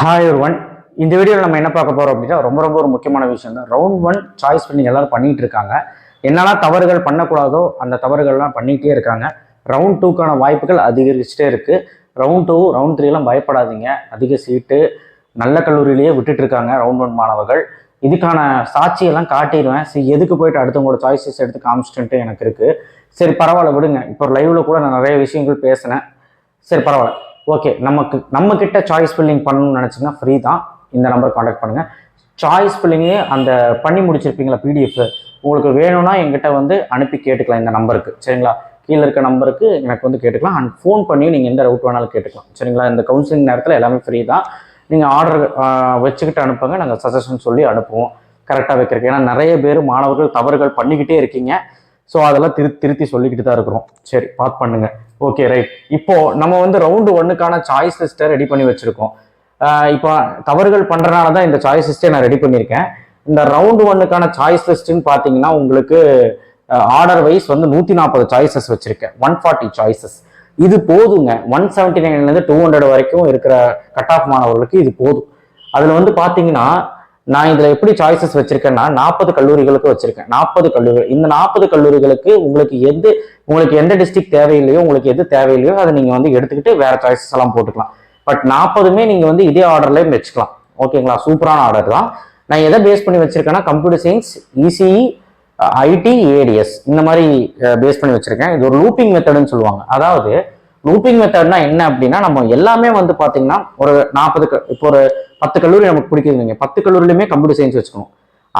Hi one இந்த வீடியோவில் நம்ம என்ன பார்க்க போகிறோம் அப்படின்னா ரொம்ப ஒரு முக்கியமான விஷயம் தான். ரவுண்ட் 1 சாய்ஸ் பண்ணி எல்லாரும் பண்ணிட்டு இருக்காங்க. என்னெல்லாம் தவறுகள் பண்ணக்கூடாதோ அந்த தவறுகள்லாம் பண்ணிகிட்டே இருக்காங்க. ரவுண்ட் 2க்கான வாய்ப்புகள் அதிகரிச்சுட்டே இருக்கு. ரவுண்ட் 2 ரவுண்ட் 3 பயப்படாதீங்க. அதிக சீட்டு நல்ல கல்லூரியிலேயே விட்டுட்டு இருக்காங்க ரவுண்ட் 1 மாணவர்கள். இதுக்கான சாட்சியெல்லாம் காட்டிடுவேன். சரி, எதுக்கு போயிட்டு அடுத்தவங்களோட சாய்ஸஸ் எடுத்து காமிச்சிட்டு எனக்கு இருக்கு. சரி பரவாயில்ல விடுங்க. இப்போ லைவ்ல கூட நான் நிறைய விஷயங்கள் பேசினேன். சரி பரவாயில்ல, ஓகே. நம்ம கிட்ட சாய்ஸ் ஃபில்லிங் பண்ணணும்னு நினச்சிங்கன்னா ஃப்ரீ தான். இந்த நம்பர் காண்டாக்ட் பண்ணுங்கள். சாய்ஸ் ஃபில்லிங்கே அந்த பண்ணி முடிச்சிருப்பீங்களா பிடிஎஃப், உங்களுக்கு வேணும்னா எங்கிட்ட அனுப்பி கேட்டுக்கலாம் இந்த நம்பருக்கு. சரிங்களா? கீழே இருக்க நம்பருக்கு எனக்கு கேட்டுக்கலாம். அண்ட் ஃபோன் பண்ணி நீங்கள் எந்த ரவுட் வேணாலும் கேட்டுக்கலாம். சரிங்களா? இந்த கவுன்சிலிங் நேரத்தில் எல்லாமே ஃப்ரீ தான். நீங்கள் ஆர்டர் வச்சுக்கிட்டு அனுப்புங்க. நாங்கள் சஜஷன் சொல்லி அனுப்புவோம் கரெக்டாக வைக்கிறதுக்கு. ஏன்னா நிறைய பேர் மாணவர்கள் தவறுகள் பண்ணிக்கிட்டே இருக்கீங்க. ஸோ அதெல்லாம் திருத்தி சொல்லிக்கிட்டு தான் இருக்கிறோம். சரி, பார்த்து பண்ணுங்க. Okay right. இப்போ நம்ம ரவுண்டு 1க்கான சாய்ஸ் லிஸ்ட்டை ரெடி பண்ணி வச்சிருக்கோம். இப்போ தவறுகள் பண்றதுனால தான் இந்த சாய்ஸ் லிஸ்ட்டை நான் ரெடி பண்ணியிருக்கேன். இந்த ரவுண்டு 1க்கான சாய்ஸ் லிஸ்ட்னு பார்த்தீங்கன்னா உங்களுக்கு ஆர்டர் வைஸ் 140 சாய்ஸஸ் வச்சிருக்கேன். 140 சாய்ஸஸ். இது போதுங்க. 179லேருந்து 200 வரைக்கும் இருக்கிற கட் ஆஃப் மாணவர்களுக்கு இது போதும். அதில் பார்த்தீங்கன்னா நான் இதில் எப்படி சாய்ஸஸ் வச்சிருக்கேன்னா 40 கல்லூரிகளுக்கு வச்சிருக்கேன். 40 கல்லூரிகள். இந்த 40 கல்லூரிகளுக்கு உங்களுக்கு எந்த டிஸ்ட்ரிக்ட் தேவையில்லையோ, உங்களுக்கு எது தேவையில்லையோ அதை நீங்கள் எடுத்துக்கிட்டு வேற சாய்ஸஸ் எல்லாம் போட்டுக்கலாம். பட் 40மே நீங்கள் இதே ஆர்டர்லேயும் வச்சுக்கலாம். ஓகேங்களா? சூப்பரான ஆர்டர் தான். நான் எதை பேஸ் பண்ணி வச்சிருக்கேன்னா computer science, ECE, IT, ADS இந்த மாதிரி பேஸ் பண்ணி வச்சிருக்கேன். இது ஒரு லூப்பிங் மெத்தடுன்னு சொல்லுவாங்க. அதாவது லூப்பிங் மெத்தட்னா என்ன அப்படின்னா, நம்ம எல்லாமே பார்த்தீங்கன்னா ஒரு 40 இப்போ ஒரு 10 கல்லூரி நமக்கு பிடிக்குதுங்க. 10 கல்லூரிலுமே கம்ப்யூட்டர் சயின்ஸ் வச்சுக்கணும்.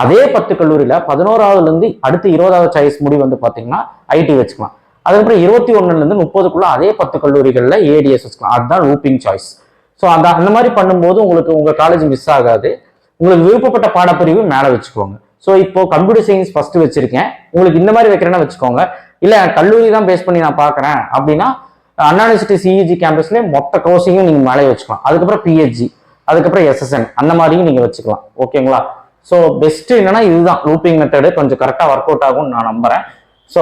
அதே 10 கல்லூரியில 11வதுலேருந்து அடுத்து 20வது சாய்ஸ் முடி பார்த்தீங்கன்னா ஐடி வச்சுக்கலாம். அதுக்கப்புறம் 21லேருந்து 30க்குள்ள அதே 10 கல்லூரிகளில் ஏடிஎஸ் வச்சுக்கலாம். அதுதான் லூப்பிங் சாய்ஸ். ஸோ அந்த மாதிரி பண்ணும்போது உங்களுக்கு உங்க காலேஜ் மிஸ் ஆகாது. உங்களுக்கு விருப்பப்பட்ட பாடப்பிரிவு மேலே வச்சுக்கோங்க. ஸோ இப்போ கம்ப்யூட்டர் சயின்ஸ் ஃபர்ஸ்ட் வச்சிருக்கேன். உங்களுக்கு இந்த மாதிரி வைக்கிறேன்னா வச்சுக்கோங்க. இல்லை கல்லூரி தான் பேஸ் பண்ணி நான் பார்க்குறேன் அப்படின்னா அண்ணா யூனிவர்சிட்டி சிஇஜி கேம்பஸ்லேயே மொத்த கோர்ஸையும் நீங்கள் மேலே வச்சுக்கலாம். அதுக்கப்புறம் பிஹெச்ஜி, அதுக்கப்புறம் எஸ்எஸ்என் அந்த மாதிரியும் நீங்கள் வச்சுக்கலாம். ஓகேங்களா? ஸோ பெஸ்ட் என்னன்னா இதுதான் லூப்பிங் மெத்தடு. கொஞ்சம் கரெக்டாக ஒர்க் அவுட் ஆகும்னு நான் நம்புறேன். So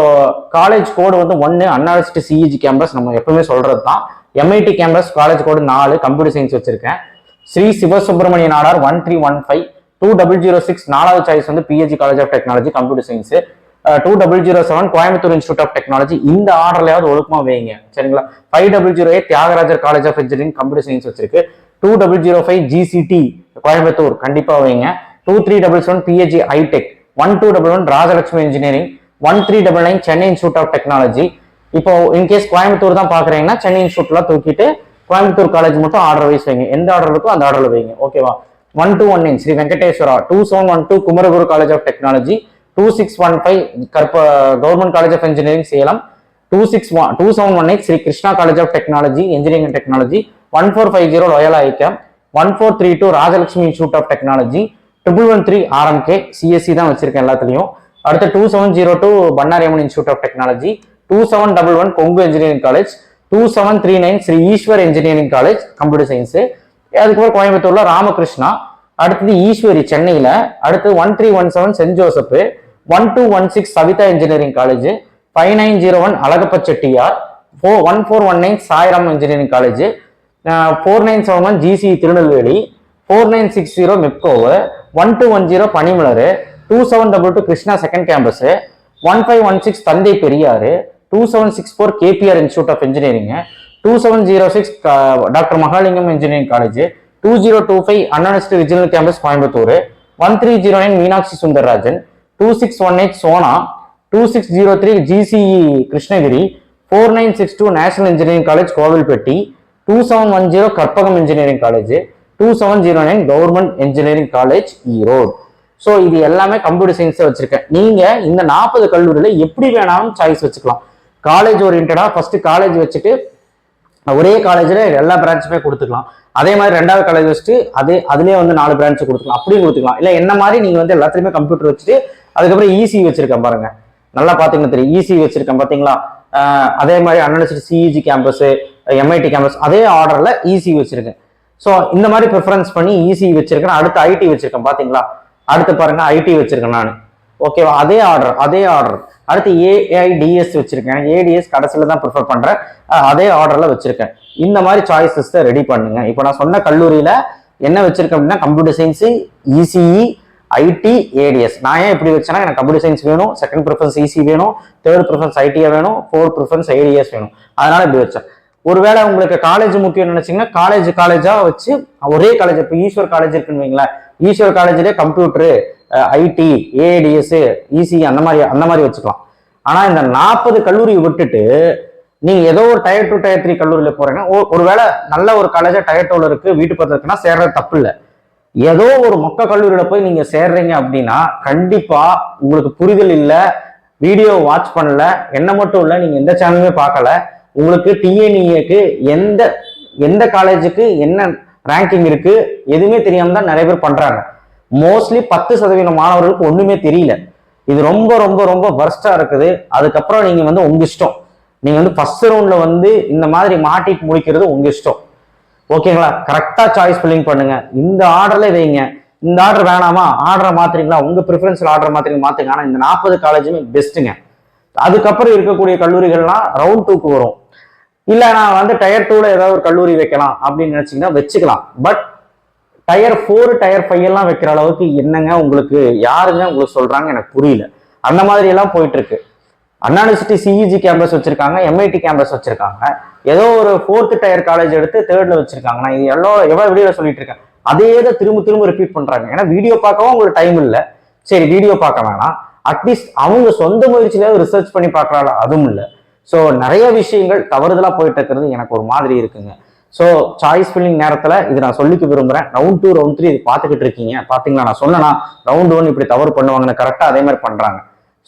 college code 1 Anna university CEG campus நம்ம எப்பவுமே சொல்றது தான். MIT campus college code 4 computer science வச்சிருக்கேன். ஸ்ரீ சிவசுப்ரமணியன் நாடார் 1315 2006 4வது choice PSG college of technology computer science. 2007 Coimbatore institute of technology. இந்த ஆர்டர்லயாவது ஒழுக்கமா வைங்க. சரிங்களா? 5008 Thiagarajar college of engineering computer science வச்சிருக்கு. 2005 ஜிசிடி கோயம்புத்தூர் கண்டிப்பா வைங்க. 2377 PSG iTech. 1211 Rajalakshmi engineering. 1399 Chennai institute of technology. இப்போ இன்கேஸ் கோயம்புத்தூர் தான் பாக்குறீங்கன்னா சென்னை இன்ஸ்டியூட்லாம் தூக்கிட்டு கோயம்புத்தூர் காலேஜ் மட்டும் ஆர்டர் வைஸ் வைங்க. எந்த ஆர்டர் இருக்கோ அந்த ஆர்டர்ல வைங்க. ஓகேவா? 1219 Sri Venkateswara. 2712 Kumaraguru college of technology. 2615 government college of engineering Salem. 2718 Sri Krishna college of technology engineering and technology. 1450 Loyola ICAM. 1432 Rajalakshmi institute of technology. 1113 RMK CSE தான் வச்சிருக்கேன் எல்லாத்துலயும். அடுத்து 2702 Bannariamman institute of technology. 2711 Kongu engineering college. 2739 Sri Eshwar engineering college computer science. அதுக்கப்புறம் கோயம்புத்தூர்ல ராமகிருஷ்ணா. அடுத்தது ஈஸ்வரி சென்னையில. அடுத்து 1317 saint Joseph. 1216 Saveetha engineering college. 5901 Alagappa Chettiar. 1419 Sairam engineering college. 4971 GC Tirunelveli. 4960 மெப்கோவு. 1210 Panimalar. 2722 Krishna second campus. 1516 Thanthai Periyar. 2764 KPR institute of engineering. 2706 doctor Mahalingam engineering college. 2025 Anna university regional campus Coimbatore. 1309 Meenakshi Sundararajan. 2618 Sona. 2603 GCE Krishnagiri. 4962 national engineering college Kovilpatti. 2710 Karpagam engineering college. 2709 government engineering college Erode. So இது எல்லாமே computer science வச்சிருக்கேன். நீங்க இந்த 40 கல்லூரியில எப்படி வேணாலும் choice வச்சுக்கலாம். காலேஜ் ஓரியன்டா ஃபர்ஸ்ட் காலேஜ் வச்சுட்டு ஒரே காலேஜ்ல எல்லா பிரான்ச்சுமே கொடுத்துக்கலாம். அதே மாதிரி 2வது காலேஜ் வச்சுட்டு அதுலயே 4 பிரான்ச் கொடுத்துக்கலாம். அப்படியும் கொடுத்துக்கலாம். இல்ல என்ன மாதிரி நீங்க எல்லாத்துலயுமே கம்ப்யூட்டர் வச்சுட்டு அதுக்கப்புறம் இசி வச்சிருக்கேன் பாருங்க. நல்லா பாத்தீங்கன்னா தெரியும். இசி வச்சிருக்கேன் பாத்தீங்களா? அதே மாதிரி Anna university CEG campus, MIT campus அதே ஆர்டர்ல இசி வச்சிருக்கேன். ஸோ இந்த மாதிரி ப்ரிஃபரன்ஸ் பண்ணி இசி வச்சிருக்கேன். அடுத்து ஐடி வச்சிருக்கேன் பாத்தீங்களா? அடுத்து பாருங்க ஐடி வச்சிருக்கேன் நான். ஓகேவா? அதே ஆர்டர். அடுத்து ஏஐடிஎஸ் வச்சிருக்கேன். ஏடிஎஸ் கடைசியில தான் ப்ரிஃபர் பண்றேன். அதே ஆர்டர்ல வச்சிருக்கேன். இந்த மாதிரி சாய்ஸஸ் ரெடி பண்ணுங்க. இப்போ நான் சொன்ன கல்லூரியில என்ன வச்சிருக்கேன் அப்படின்னா computer science, ECE, IT, ADS. நான் ஏன் இப்படி வச்சேன்னா எனக்கு கம்ப்யூட்டர் சயின்ஸ் வேணும், செகண்ட் ப்ரிஃபரன்ஸ் இசி வேணும், தேர்ட் ப்ரிஃபரன்ஸ் ஐடியா வேணும், ஃபோர்த் ப்ரிஃபரன்ஸ் ஏடிஎஸ் வேணும். அதனால இப்படி வச்சேன். ஒருவேளை உங்களுக்கு காலேஜ் முக்கியம் நினைச்சீங்கன்னா காலேஜா வச்சு ஒரே காலேஜ், இப்போ ஈஸ்வர் காலேஜ் இருக்குன்னு வைங்களேன், ஈஸ்வர் காலேஜ்லேயே கம்ப்யூட்டரு, ஐடி, ஏடிஎஸ், இசி அந்த மாதிரி வச்சுக்கலாம். ஆனா இந்த 40 கல்லூரியை விட்டுட்டு நீங்க ஏதோ ஒரு டயர் 2 டயர் 3 கல்லூரியில போறீங்கன்னா, ஒருவேளை நல்ல ஒரு காலேஜா டயர் 2ல இருக்கு, வீட்டு பக்கத்துல இருக்குன்னா சேர்றது தப்பு இல்லை. ஏதோ ஒரு மொக்க கல்லூரியில போய் நீங்க சேர்றீங்க அப்படின்னா கண்டிப்பா உங்களுக்கு புரிதல் இல்லை, வீடியோ வாட்ச் பண்ணல, என்ன மட்டும் இல்லை, நீங்க எந்த சேனலுமே பார்க்கல. உங்களுக்கு டிஎன்இஏக்கு எந்த காலேஜுக்கு என்ன ரேங்கிங் இருக்கு எதுவுமே தெரியாம தான் நிறைய பேர் பண்றாங்க. மோஸ்ட்லி 10% மாணவர்களுக்கு ஒண்ணுமே தெரியல. இது ரொம்ப ரொம்ப ரொம்ப வர்ஸ்டா இருக்குது. அதுக்கப்புறம் நீங்க உங்க இஷ்டம். நீங்க ஃபர்ஸ்ட் ரவுண்ட்ல இந்த மாதிரி மாட்டிட்டு முடிக்கிறது உங்க இஷ்டம். ஓகேங்களா? கரெக்டா சாய்ஸ் ஃபில்லிங் பண்ணுங்க. இந்த ஆர்டர்ல வைங்க. இந்த ஆர்டர் வேணாமா, ஆர்டரை மாத்துறீங்களா, உங்க ப்ரிஃபரன்ஸ்ல ஆர்டர் மாத்துங்க. ஆனா இந்த 40 காலேஜுமே பெஸ்ட்டுங்க. அதுக்கப்புறம் இருக்கக்கூடிய கல்லூரிகள்லாம் ரவுண்ட் 2க்கு வரும். இல்ல நான் டயர் 2ல ஏதாவது ஒரு கல்லூரி வைக்கலாம் அப்படின்னு நினைச்சீங்கன்னா வச்சுக்கலாம். பட் டயர் 4 டயர் 5 எல்லாம் வைக்கிற அளவுக்கு என்னங்க உங்களுக்கு யாருங்க உங்களுக்கு சொல்றாங்க எனக்கு புரியல. அந்த மாதிரி எல்லாம் போயிட்டு இருக்கு. அண்ணா யூனிவர்சிட்டி சிஇஜி கேம்பஸ் வச்சிருக்காங்க, எம்ஐடி கேம்பஸ் வச்சிருக்காங்க, ஏதோ ஒரு 4th டயர் காலேஜ் எடுத்து 3rd வச்சிருக்காங்க. நான் இது எவ்வளவு வீடியோ சொல்லிட்டு இருக்கேன். அதே தான் திரும்ப ரிப்பீட் பண்றாங்க. ஏன்னா வீடியோ பார்க்கவும் உங்களுக்கு டைம் இல்லை. சரி வீடியோ பார்க்க வேணாம், அட்லீஸ்ட் அவங்க சொந்த முயற்சியில ரிசர்ச் பண்ணி பார்க்கறாங்க, அதுவும் இல்லை. ஸோ நிறைய விஷயங்கள் தவறுதலா போயிட்டு இருக்கிறது எனக்கு ஒரு மாதிரி இருக்குங்க. ஸோ சாய்ஸ் ஃபில்லிங் நேரத்தில் இது நான் சொல்லிக்க விரும்புகிறேன். ரவுண்ட் 2 ரவுண்ட் 3 இது பார்த்துக்கிட்டு இருக்கீங்க. பார்த்தீங்களா, நான் சொன்னேன்னா ரவுண்ட் 1 இப்படி தவறு பண்ணுவாங்கன்னு, கரெக்டாக அதே மாதிரி பண்ணுறாங்க.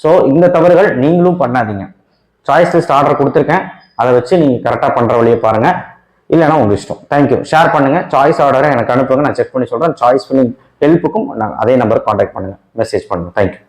ஸோ இந்த தவறுகள் நீங்களும் பண்ணாதீங்க. சாய்ஸ் லிஸ்ட் ஆர்டர் கொடுத்துருக்கேன், அதை வச்சு நீங்கள் கரெக்டாக பண்ணுற வழியை பாருங்கள். இல்லைன்னா உங்கள் இஷ்டம். தேங்க்யூ. ஷேர் பண்ணுங்கள். சாய்ஸ் ஆர்டரை எனக்கு அனுப்புங்க, நான் செக் பண்ணி சொல்கிறேன். சாய்ஸ் ஃபில்லிங் ஹெல்ப்புக்கும் அதே நம்பருக்கு கான்டாக்ட் பண்ணுங்கள், மெசேஜ் பண்ணுங்கள். தேங்க்யூ.